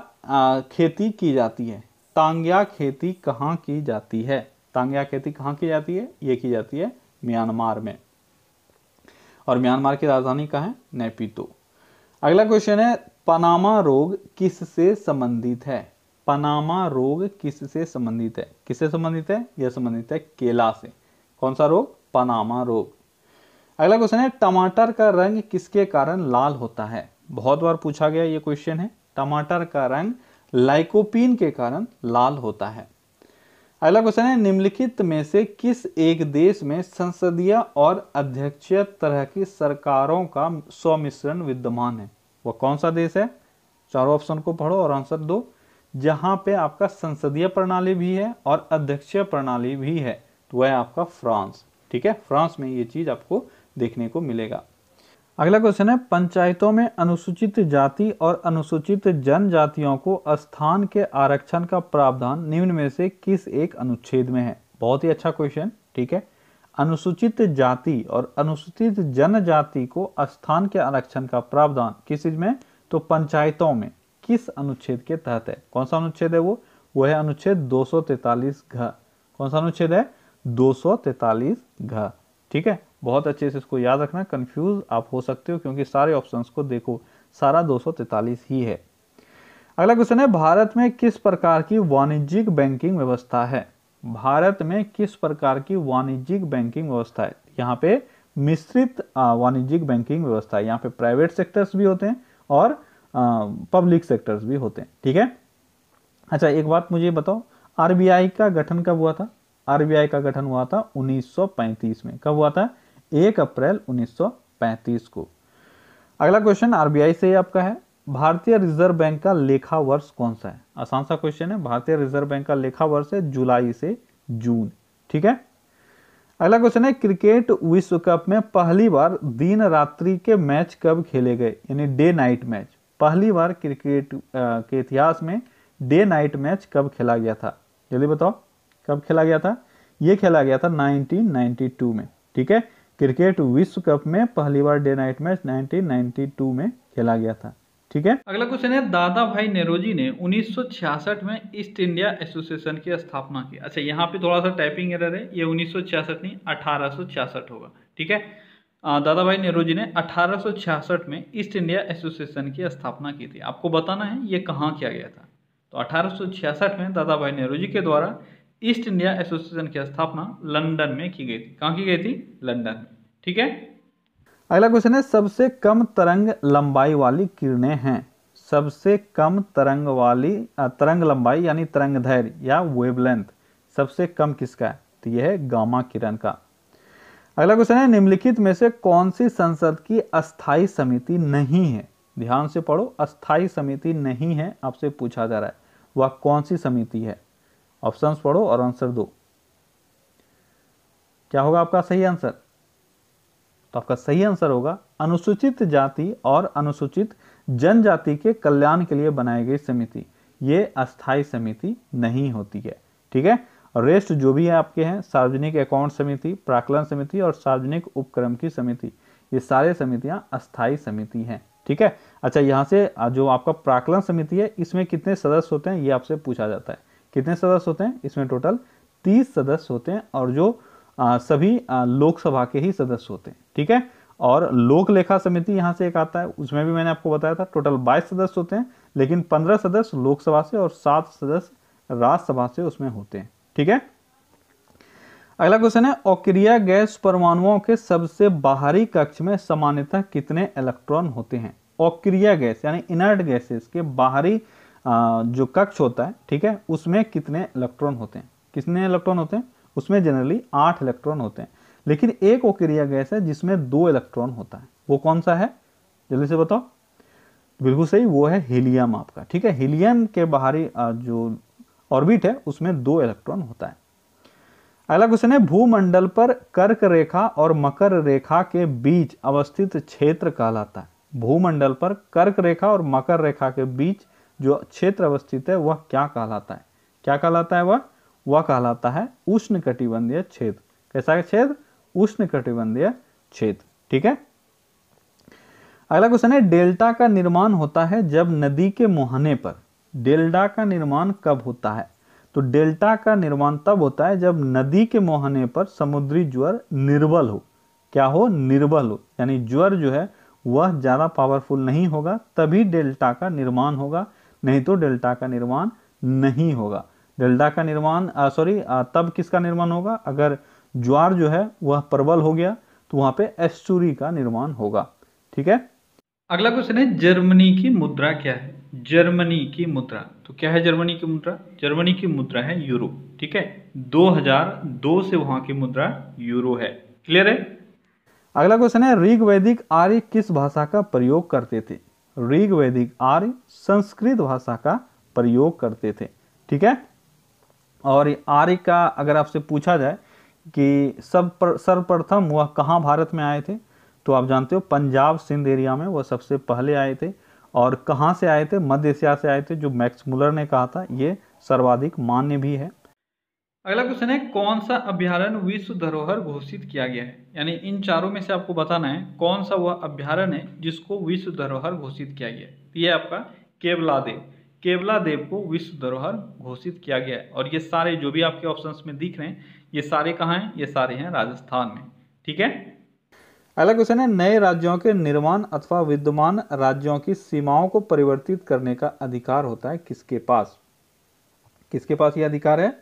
खेती की जाती है। तांगिया खेती कहाँ की जाती है? तांगिया खेती कहाँ की जाती है? ये की जाती है म्यांमार में। और म्यांमार की राजधानी कहाँ है? नेपितो। अगला क्वेश्चन है, पनामा रोग किससे संबंधित है? पनामा रोग किससे संबंधित है? किससे संबंधित है? यह संबंधित है केला से। कौन सा रोग? पनामा रोग। अगला क्वेश्चन है, टमाटर का रंग किसके कारण लाल होता है? बहुत बार पूछा गया ये क्वेश्चन है। टमाटर का रंग लाइकोपीन के कारण लाल होता है। अगला क्वेश्चन है, निम्नलिखित में से किस एक देश में संसदीय और अध्यक्षीय तरह की सरकारों का सम्मिश्रण विद्यमान है? वह कौन सा देश है? चारों ऑप्शन को पढ़ो और आंसर दो। जहां पे आपका संसदीय प्रणाली भी है और अध्यक्षीय प्रणाली भी है, तो वह है आपका फ्रांस। ठीक है। फ्रांस में ये चीज आपको देखने को मिलेगा। अगला क्वेश्चन है, पंचायतों में अनुसूचित जाति और अनुसूचित जनजातियों को स्थान के आरक्षण का प्रावधान निम्न में से किस एक अनुच्छेद में है? बहुत ही अच्छा क्वेश्चन। ठीक है। अनुसूचित जाति और अनुसूचित जनजाति को स्थान के आरक्षण का प्रावधान किस चीज में? तो पंचायतों में। किस अनुच्छेद के तहत है? कौन सा अनुच्छेद है वो? है अनुच्छेद 243 घ। कौन सा अनुच्छेद है? 243 घ। ठीक है। बहुत अच्छे से इसको याद रखना, कंफ्यूज आप हो सकते हो क्योंकि सारे ऑप्शंस को देखो, सारा 243 ही है। अगला क्वेश्चन है, भारत में किस प्रकार की वाणिज्यिक बैंकिंग व्यवस्था है? भारत में किस प्रकार की वाणिज्यिक बैंकिंग व्यवस्था है? यहाँ पे मिश्रित वाणिज्यिक बैंकिंग व्यवस्था है। यहाँ पे प्राइवेट सेक्टर्स भी होते हैं और पब्लिक सेक्टर्स भी होते हैं। ठीक है। अच्छा, एक बात मुझे बताओ, आरबीआई का गठन कब हुआ था? आरबीआई का गठन हुआ था 1935 में। कब हुआ था? 1 अप्रैल 1935 को। अगला क्वेश्चन आरबीआई से आपका है, भारतीय रिजर्व बैंक का लेखा वर्ष कौन सा है? आसान सा क्वेश्चन है। भारतीय रिजर्व बैंक का लेखा वर्ष है जुलाई से जून। ठीक है। अगला क्वेश्चन है, क्रिकेट विश्व कप में पहली बार दिन रात्रि के मैच कब खेले गए? यानी डे नाइट मैच। पहली बार क्रिकेट के इतिहास में डे नाइट मैच कब खेला गया था? जल्दी बताओ, कब खेला गया था? यह खेला गया था 1992 में। ठीक है। क्रिकेट विश्व कप में पहली बार डे नाइट मैच 1992 में खेला गया था। ठीक है। अगला क्वेश्चन है, दादा भाई नेरोजी ने 1966 में ईस्ट इंडिया एसोसिएशन की स्थापना की। अच्छा, यहाँ पे थोड़ा सा टाइपिंग एरर है, ये 1966 नहीं 1866 होगा। ठीक है। दादा भाई नेरोजी ने 1866 में ईस्ट इंडिया एसोसिएशन की स्थापना की थी। आपको बताना है ये कहाँ किया गया था। तो 1866 में दादा भाई नेरोजी के द्वारा ईस्ट इंडिया एसोसिएशन की स्थापना लंदन में की गई थी। कहाँ की गई थी? लंदन में। ठीक है। अगला क्वेश्चन है, सबसे कम तरंग लंबाई वाली किरणें हैं। सबसे कम तरंग लंबाई यानी तरंग दैर्घ्य या वेवलेंथ सबसे कम किसका है? तो यह है गामा किरण का। अगला क्वेश्चन है, निम्नलिखित में से कौन सी संसद की अस्थायी समिति नहीं है? ध्यान से पढ़ो, अस्थायी समिति नहीं है आपसे पूछा जा रहा है, वह कौन सी समिति है? ऑप्शंस पढ़ो और आंसर दो। क्या होगा आपका सही आंसर? तो आपका सही आंसर होगा अनुसूचित जाति और अनुसूचित जनजाति के कल्याण के लिए बनाई गई समिति। ये अस्थायी समिति नहीं होती है। ठीक है। और रेस्ट जो भी है आपके हैं, सार्वजनिक अकाउंट समिति, प्राक्कलन समिति और सार्वजनिक उपक्रम की समिति, ये सारे समितियां अस्थायी समिति हैं। ठीक है। अच्छा, यहाँ से जो आपका प्राक्कलन समिति है, इसमें कितने सदस्य होते हैं ये आपसे पूछा जाता है। कितने सदस्य होते हैं? इसमें टोटल 30 सदस्य होते हैं। और जो सभी लोकसभा के ही सदस्य होते हैं, ठीक है। और लोक लेखा समिति यहाँ से एक आता है, उसमें भी मैंने आपको बताया था टोटल 22 सदस्य होते हैं, लेकिन 15 सदस्य लोकसभा से और 7 सदस्य राज्यसभा से उसमें होते हैं, ठीक है। अगला क्वेश्चन है, अक्रिय गैस परमाणुओं के सबसे बाहरी कक्ष में सामान्यतः कितने इलेक्ट्रॉन होते हैं। अक्रिय गैस यानी इनर्ट गैसेस के बाहरी जो कक्ष होता है, ठीक है, उसमें कितने इलेक्ट्रॉन होते हैं। कितने इलेक्ट्रॉन होते हैं उसमें? जनरली 8 इलेक्ट्रॉन होते हैं, लेकिन एक अक्रिय गैस है जिसमें 2 इलेक्ट्रॉन होता है, वो कौन सा है जल्दी से बताओ। बिल्कुल सही, वो है हीलियम आपका, ठीक है। हीलियम के बाहरी जो ऑर्बिट है उसमें 2 इलेक्ट्रॉन होता है। अगला क्वेश्चन है, भूमंडल पर कर्क रेखा और मकर रेखा के बीच अवस्थित क्षेत्र कहलाता है। भूमंडल पर कर्क रेखा और मकर रेखा के बीच जो क्षेत्र अवस्थित है वह क्या कहलाता है? क्या कहलाता है वह कहलाता है उष्णकटिबंधीय क्षेत्र। कैसा क्षेत्र? उष्णकटिबंधीय क्षेत्र, ठीक है। अगला क्वेश्चन है, डेल्टा का निर्माण होता है जब नदी के मुहाने पर। डेल्टा का निर्माण कब होता है? तो डेल्टा का निर्माण तब होता है जब नदी के मुहाने पर समुद्री ज्वार निर्बल हो। क्या हो? निर्बल हो, यानी ज्वार जो है वह ज्यादा पावरफुल नहीं होगा, तभी डेल्टा का निर्माण होगा, नहीं तो डेल्टा का निर्माण नहीं होगा। डेल्टा का निर्माण तब किसका निर्माण होगा? अगर ज्वार जो है वह प्रबल हो गया तो वहां पे एस्चुरी का निर्माण होगा, ठीक है। अगला क्वेश्चन है, जर्मनी की मुद्रा क्या है? जर्मनी की मुद्रा, तो क्या है जर्मनी की मुद्रा? जर्मनी की मुद्रा है यूरो, ठीक है। 2002 से वहां की मुद्रा यूरो है। क्लियर है? अगला क्वेश्चन है, ऋग वैदिक आर्य किस भाषा का प्रयोग करते थे? ऋग वैदिक आर्य संस्कृत भाषा का प्रयोग करते थे, ठीक है। और आर्य का अगर आपसे पूछा जाए कि सर्वप्रथम वह कहाँ भारत में आए थे, तो आप जानते हो पंजाब सिंध एरिया में वह सबसे पहले आए थे। और कहाँ से आए थे? मध्य एशिया से आए थे, जो मैक्स मुलर ने कहा था, ये सर्वाधिक मान्य भी है। अगला क्वेश्चन है, कौन सा अभ्यारण्य विश्व धरोहर घोषित किया गया है? यानी इन चारों में से आपको बताना है कौन सा वह अभ्यारण्य है जिसको विश्व धरोहर घोषित किया गया है। ये आपका केवलादेव, केवलादेव को विश्व धरोहर घोषित किया गया है। और ये सारे जो भी आपके ऑप्शंस में दिख रहे हैं, ये सारे कहाँ हैं? ये सारे हैं राजस्थान में, ठीक है। अगला क्वेश्चन है, नए राज्यों के निर्माण अथवा विद्यमान राज्यों की सीमाओं को परिवर्तित करने का अधिकार होता है किसके पास? किसके पास ये अधिकार है?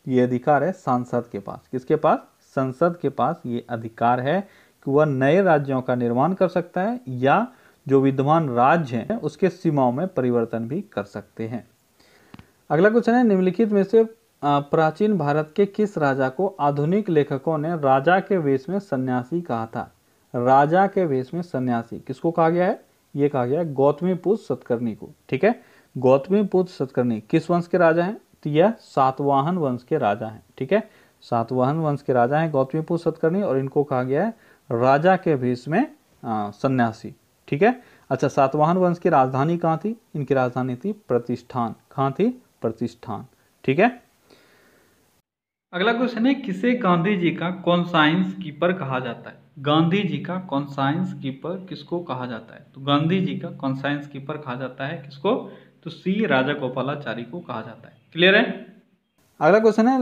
ये अधिकार है सांसद के पास। किसके पास? संसद के पास ये अधिकार है कि वह नए राज्यों का निर्माण कर सकता है या जो विद्यमान राज्य हैं उसके सीमाओं में परिवर्तन भी कर सकते हैं। अगला क्वेश्चन है, निम्नलिखित में से प्राचीन भारत के किस राजा को आधुनिक लेखकों ने राजा के वेश में सन्यासी कहा था? राजा के वेश में सन्यासी किसको कहा गया है? ये कहा गया है गौतमीपुत्र सतकर्णी को, ठीक है। गौतमीपुत्र सतकर्णी किस वंश के राजा हैं? तो यह सातवाहन वंश के राजा हैं, ठीक है। सातवाहन वंश के राजा हैं गौतमीपुत्र सतकर्णी, और इनको कहा गया है राजा के वेश में सन्यासी, ठीक है। अच्छा, सातवाहन वंश की राजधानी कहाँ थी? इनकी राजधानी थी प्रतिष्ठान। कहाँ थी? प्रतिष्ठान, ठीक है। अगला क्वेश्चन है, किसे गांधी जी का कॉन्साइंस कीपर कहा जाता है? गांधी जी का कॉन्साइंस कीपर किसको कहा जाता है? तो गांधी जी का कॉन्साइंस कीपर कहा जाता है किसको? तो सी राजागोपालाचारी को कहा जाता है। क्लियर है? अगला क्वेश्चन है,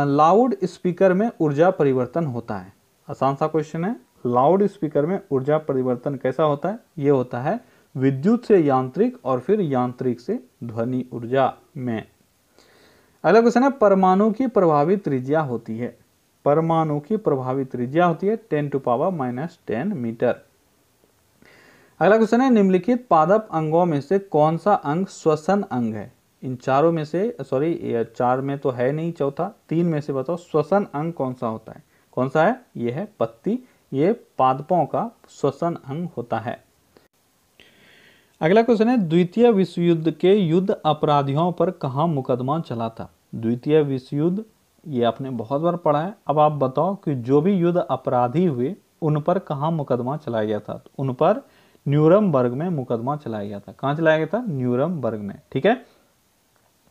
लाउड स्पीकर में ऊर्जा परिवर्तन होता है। आसान सा क्वेश्चन है, लाउड स्पीकर में ऊर्जा परिवर्तन कैसा होता है? ये होता है विद्युत से यांत्रिक और फिर यांत्रिक से ध्वनि ऊर्जा में। अगला क्वेश्चन है, परमाणु की प्रभावी त्रिज्या होती है। परमाणु की प्रभावी त्रिज्या होती है 10⁻⁻10 मीटर। अगला क्वेश्चन है, निम्नलिखित पादप अंगों में से कौन सा अंग श्वसन अंग है? इन चारों में से, चार में तो है नहीं, चौथा 3 में से बताओ श्वसन अंग कौन सा होता है? कौन सा है? ये है पत्ती, ये पादपों का श्वसन अंग होता है। अगला क्वेश्चन है, द्वितीय विश्व युद्ध के युद्ध अपराधियों पर कहाँ मुकदमा चला था? द्वितीय विश्व युद्ध ये आपने बहुत बार पढ़ा है। अब आप बताओ कि जो भी युद्ध अपराधी हुए उन पर कहाँ मुकदमा चलाया गया था? तो उन पर न्यूरमबर्ग में मुकदमा चलाया गया था। कहाँ चलाया गया था? न्यूरमबर्ग में, ठीक है।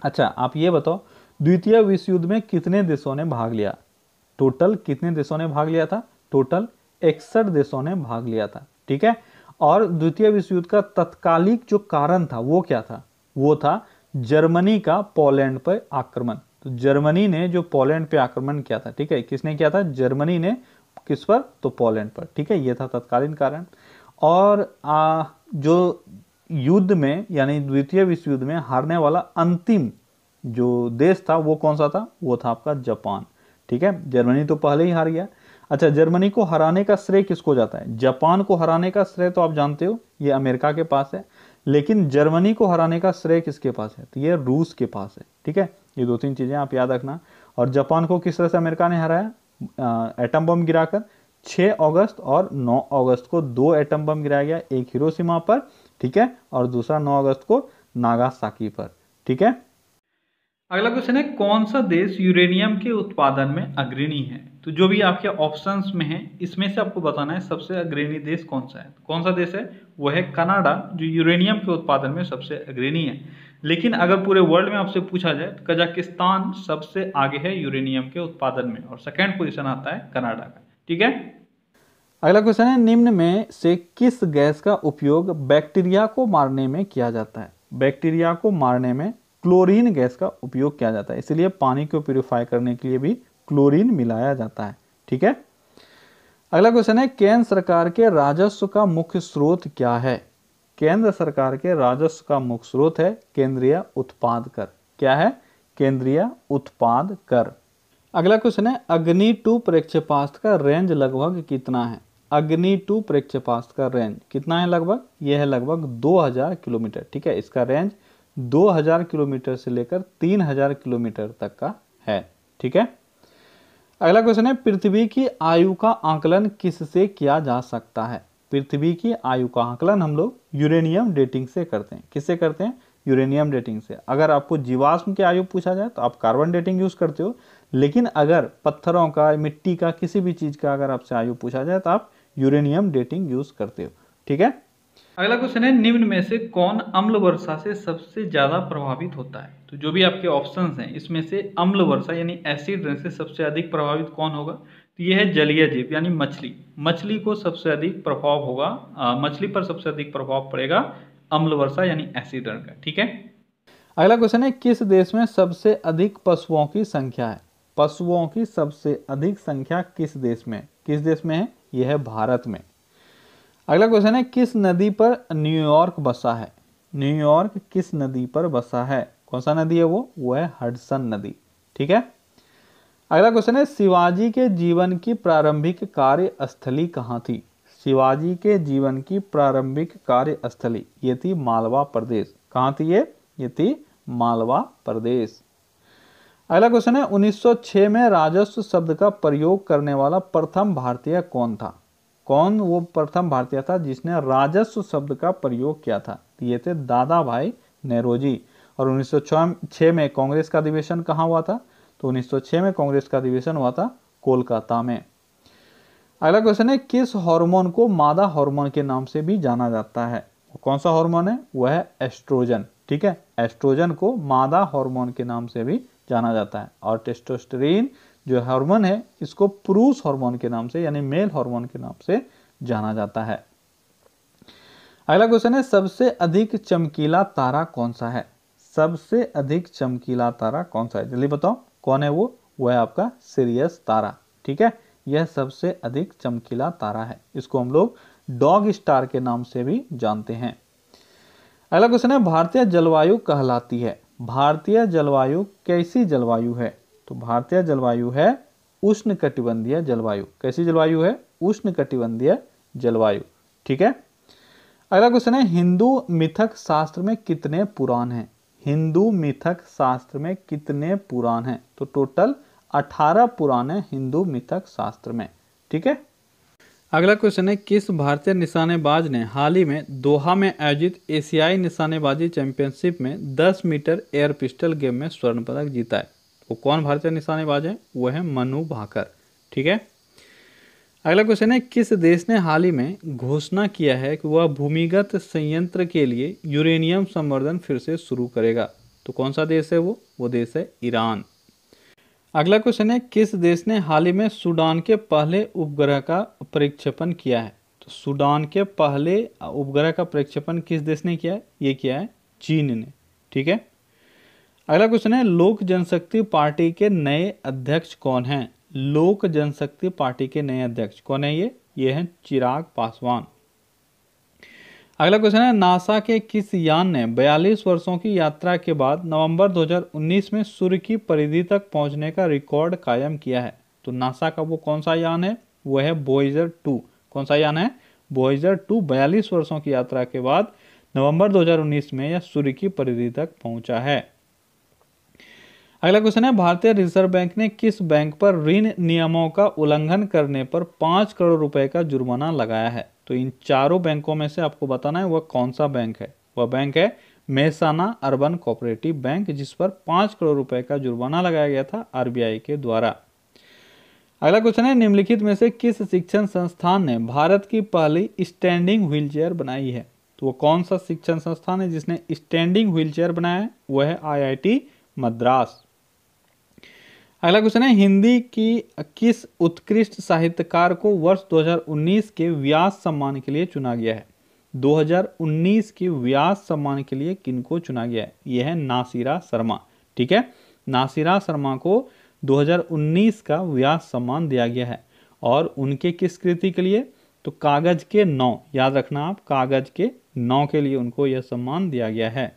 अच्छा, आप ये बताओ द्वितीय विश्व युद्ध में कितने देशों ने भाग लिया? टोटल कितने देशों ने भाग लिया था? टोटल 61 देशों ने भाग लिया था, ठीक है। और द्वितीय विश्व युद्ध का तत्कालिक जो कारण था वो क्या था? वो था जर्मनी का पोलैंड पर आक्रमण। तो जर्मनी ने जो पोलैंड पे आक्रमण किया था, ठीक है, किसने किया था? जर्मनी ने। किस पर? तो पोलैंड पर, ठीक है, ये था तत्कालीन कारण। और जो युद्ध में यानी द्वितीय विश्व युद्ध में हारने वाला अंतिम जो देश था वो कौन सा था? वो था आपका जापान, ठीक है। जर्मनी तो पहले ही हार गया। अच्छा, जर्मनी को हराने का श्रेय किसको जाता है? जापान को हराने का श्रेय तो आप जानते हो ये अमेरिका के पास है, लेकिन जर्मनी को हराने का श्रेय किसके पास है? तो ये रूस के पास है, ठीक है। ये 2-3 चीजें आप याद रखना। और जापान को किस तरह से अमेरिका ने हराया? एटम बम गिराकर। 6 अगस्त और 9 अगस्त को 2 एटम बम गिराया गया, एक हिरोशिमा पर, ठीक है, और दूसरा 9 अगस्त को नागासाकी पर, ठीक है। अगला क्वेश्चन है, कौन सा देश यूरेनियम के उत्पादन में अग्रणी है? तो जो भी आपके ऑप्शंस में है इसमें से आपको बताना है सबसे अग्रणी देश कौन सा है। कौन सा देश है? वो है कनाडा, जो यूरेनियम के उत्पादन में सबसे अग्रणी है। लेकिन अगर पूरे वर्ल्ड में आपसे पूछा जाए तो कजाकिस्तान सबसे आगे है यूरेनियम के उत्पादन में, और सेकेंड पोजिशन आता है कनाडा का, ठीक है। अगला क्वेश्चन है, निम्न में से किस गैस का उपयोग बैक्टीरिया को मारने में किया जाता है? बैक्टीरिया को मारने में क्लोरीन गैस का उपयोग किया जाता है, इसलिए पानी को प्यूरिफाई करने के लिए भी क्लोरीन मिलाया जाता है, ठीक है। अगला क्वेश्चन है, केंद्र सरकार के राजस्व का मुख्य स्रोत क्या है? केंद्र सरकार के राजस्व का मुख्य स्रोत है केंद्रीय उत्पाद कर। क्या है? केंद्रीय उत्पाद कर। अगला क्वेश्चन है, अग्नि 2 प्रक्षेपास्त्र का रेंज लगभग कितना है? अग्नि 2 प्रक्षेपास्त्र का रेंज कितना है लगभग? यह है लगभग 2000 किलोमीटर, ठीक है। इसका रेंज 2000 किलोमीटर से लेकर 3000 किलोमीटर तक का है, ठीक है। अगला क्वेश्चन है, पृथ्वी की आयु का आकलन किससे किया जा सकता है? पृथ्वी की आयु का आकलन हम लोग यूरेनियम डेटिंग से करते हैं। किससे करते हैं? यूरेनियम डेटिंग से। अगर आपको जीवाश्म की आयु पूछा जाए तो आप कार्बन डेटिंग यूज करते हो, लेकिन अगर पत्थरों का, मिट्टी का, किसी भी चीज का अगर आपसे आयु पूछा जाए तो आप यूरेनियम डेटिंग यूज करते हो, ठीक है। अगला क्वेश्चन है, निम्न में से कौन अम्ल वर्षा से सबसे ज्यादा प्रभावित होता है? तो जो भी आपके ऑप्शंस हैं इसमें से अम्ल वर्षा यानी एसिड रेन से सबसे अधिक प्रभावित कौन होगा? तो ये है जलीय जीव यानी मछली। मछली को सबसे अधिक प्रभाव होगा, मछली पर सबसे अधिक प्रभाव पड़ेगा अम्ल वर्षा यानी एसिड रेन का, ठीक है। अगला क्वेश्चन है, किस देश में सबसे अधिक पशुओं की संख्या है? पशुओं की सबसे अधिक संख्या किस देश में? किस देश में है? यह है भारत में। अगला क्वेश्चन है, किस नदी पर न्यूयॉर्क बसा है? न्यूयॉर्क किस नदी पर बसा है? कौन सा नदी है वो है हडसन नदी, ठीक है। अगला क्वेश्चन है, शिवाजी के जीवन की प्रारंभिक कार्यस्थली कहाँ थी? शिवाजी के जीवन की प्रारंभिक कार्यस्थली ये थी मालवा प्रदेश। कहाँ थी ये थी मालवा प्रदेश। अगला क्वेश्चन है, 1906 में राजस्व शब्द का प्रयोग करने वाला प्रथम भारतीय कौन था? कौन वो प्रथम भारतीय था जिसने राजस्व शब्द का प्रयोग किया था? ये थे दादा भाई नौरोजी। और 1906 में कांग्रेस का अधिवेशन कहाँ हुआ था? तो 1906 में कांग्रेस का अधिवेशन हुआ था कोलकाता में। अगला क्वेश्चन है, किस हार्मोन को मादा हार्मोन के नाम से भी जाना जाता है? कौन सा हार्मोन है? वह है एस्ट्रोजन, ठीक है। एस्ट्रोजन को मादा हार्मोन के नाम से भी जाना जाता है। और टेस्टोस्टेरोन जो हार्मोन है इसको पुरुष हार्मोन के नाम से यानी मेल हार्मोन के नाम से जाना जाता है। अगला क्वेश्चन है, सबसे अधिक चमकीला तारा कौन सा है? सबसे अधिक चमकीला तारा कौन सा है? जल्दी बताओ कौन है वो है आपका सिरियस तारा, ठीक है। यह सबसे अधिक चमकीला तारा है। इसको हम लोग डॉग स्टार के नाम से भी जानते हैं। अगला क्वेश्चन है, भारतीय जलवायु कहलाती है। भारतीय जलवायु कैसी जलवायु है? तो भारतीय जलवायु है उष्णकटिबंधीय जलवायु। कैसी जलवायु है? उष्णकटिबंधीय जलवायु, ठीक है। अगला क्वेश्चन है, हिंदू मिथक शास्त्र में कितने पुराण हैं? हिंदू मिथक शास्त्र में कितने पुराण हैं? तो टोटल 18 पुराण है हिंदू मिथक शास्त्र में, ठीक है। अगला क्वेश्चन है, किस भारतीय निशानेबाज ने हाल ही में दोहा में आयोजित एशियाई निशानेबाजी चैंपियनशिप में 10 मीटर एयर पिस्टल गेम में स्वर्ण पदक जीता है? वो कौन भारतीय निशानेबाज है? वो है मनु भाकर, ठीक है। अगला क्वेश्चन है, किस देश ने हाल ही में घोषणा किया है कि वह भूमिगत संयंत्र के लिए यूरेनियम संवर्धन फिर से शुरू करेगा? तो कौन सा देश है वो देश है ईरान। अगला क्वेश्चन है, किस देश ने हाल ही में सूडान के पहले उपग्रह का प्रक्षेपण किया है? तो सूडान के पहले उपग्रह का प्रक्षेपण किस देश ने किया है? ये किया है चीन ने, ठीक है। अगला क्वेश्चन है, लोक जनशक्ति पार्टी के नए अध्यक्ष कौन हैं? लोक जनशक्ति पार्टी के नए अध्यक्ष कौन है? ये हैं चिराग पासवान। अगला क्वेश्चन है, नासा के किस यान ने 42 वर्षों की यात्रा के बाद नवंबर 2019 में सूर्य की परिधि तक पहुंचने का रिकॉर्ड कायम किया है? तो नासा का वो कौन सा यान है? वो है वोयेजर 2। कौन सा यान है? वोयेजर 2 42 वर्षों की यात्रा के बाद नवंबर 2019 में यह सूर्य की परिधि तक पहुंचा है। अगला क्वेश्चन है, भारतीय रिजर्व बैंक ने किस बैंक पर ऋण नियमों का उल्लंघन करने पर 5 करोड़ रुपए का जुर्माना लगाया है? तो इन चारों बैंकों में से आपको बताना है वह कौन सा बैंक है। वह बैंक है मेहसाना अर्बन कोऑपरेटिव बैंक, जिस पर 5 करोड़ रुपए का जुर्माना लगाया गया था आरबीआई के द्वारा। अगला क्वेश्चन है, निम्नलिखित में से किस शिक्षण संस्थान ने भारत की पहली स्टैंडिंग व्हीलचेयर बनाई है? तो वो कौन सा शिक्षण संस्थान है जिसने स्टैंडिंग व्हीलचेयर बनाया है? वह है आईआईटी मद्रास। अगला क्वेश्चन है, हिंदी की किस उत्कृष्ट साहित्यकार को वर्ष 2019 के व्यास सम्मान के लिए चुना गया है? 2019 के व्यास सम्मान के लिए किनको चुना गया है? यह है नासिरा शर्मा। ठीक है, नासिरा शर्मा को 2019 का व्यास सम्मान दिया गया है। और उनके किस कृति के लिए? तो कागज के 9, याद रखना आप, कागज के 9 के लिए उनको यह सम्मान दिया गया है।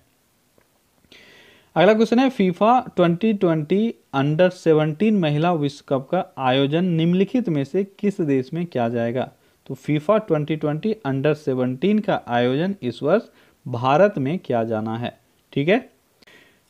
अगला क्वेश्चन है, फीफा 2020 अंडर 17 महिला विश्व कप का आयोजन निम्नलिखित में से किस देश में किया जाएगा? तो फीफा 2020 अंडर 17 का आयोजन इस वर्ष भारत में किया जाना है। ठीक है,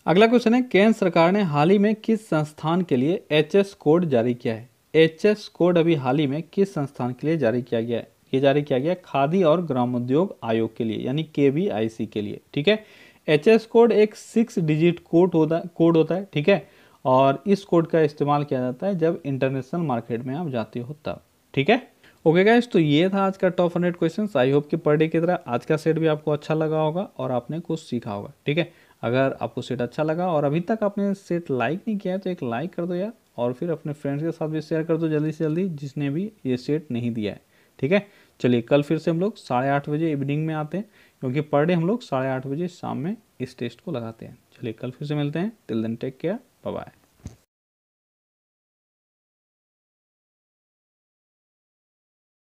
अगला क्वेश्चन है, केंद्र सरकार ने हाल ही में किस संस्थान के लिए एचएस कोड जारी किया है? एचएस कोड अभी हाल ही में किस संस्थान के लिए जारी किया गया है? ये जारी किया गया खादी और ग्रामोद्योग आयोग के लिए, यानी केवीआईसी के लिए। ठीक है, एचएस कोड एक 6 डिजिट कोड होता है। ठीक है, और इस कोड का इस्तेमाल किया जाता है जब इंटरनेशनल मार्केट में आप जाते हो तब। ठीक है, ओके गाइस, तो ये था आज का टॉप 100 क्वेश्चंस। आई होप कि पर डे की तरह आज का सेट भी आपको अच्छा लगा होगा और आपने कुछ सीखा होगा। ठीक है, अगर आपको सेट अच्छा लगा और अभी तक आपने सेट लाइक नहीं किया है तो एक लाइक कर दो यार, और फिर अपने फ्रेंड्स के साथ भी शेयर कर दो जल्दी से जल्दी, जिसने भी ये सेट नहीं दिया है। ठीक है, चलिए कल फिर से हम लोग 8:30 बजे इवनिंग में आते हैं, क्योंकि पर डे हम लोग 8:30 बजे शाम में इस टेस्ट को लगाते हैं। चलिए कल फिर से मिलते हैं। Till then take care, bye bye.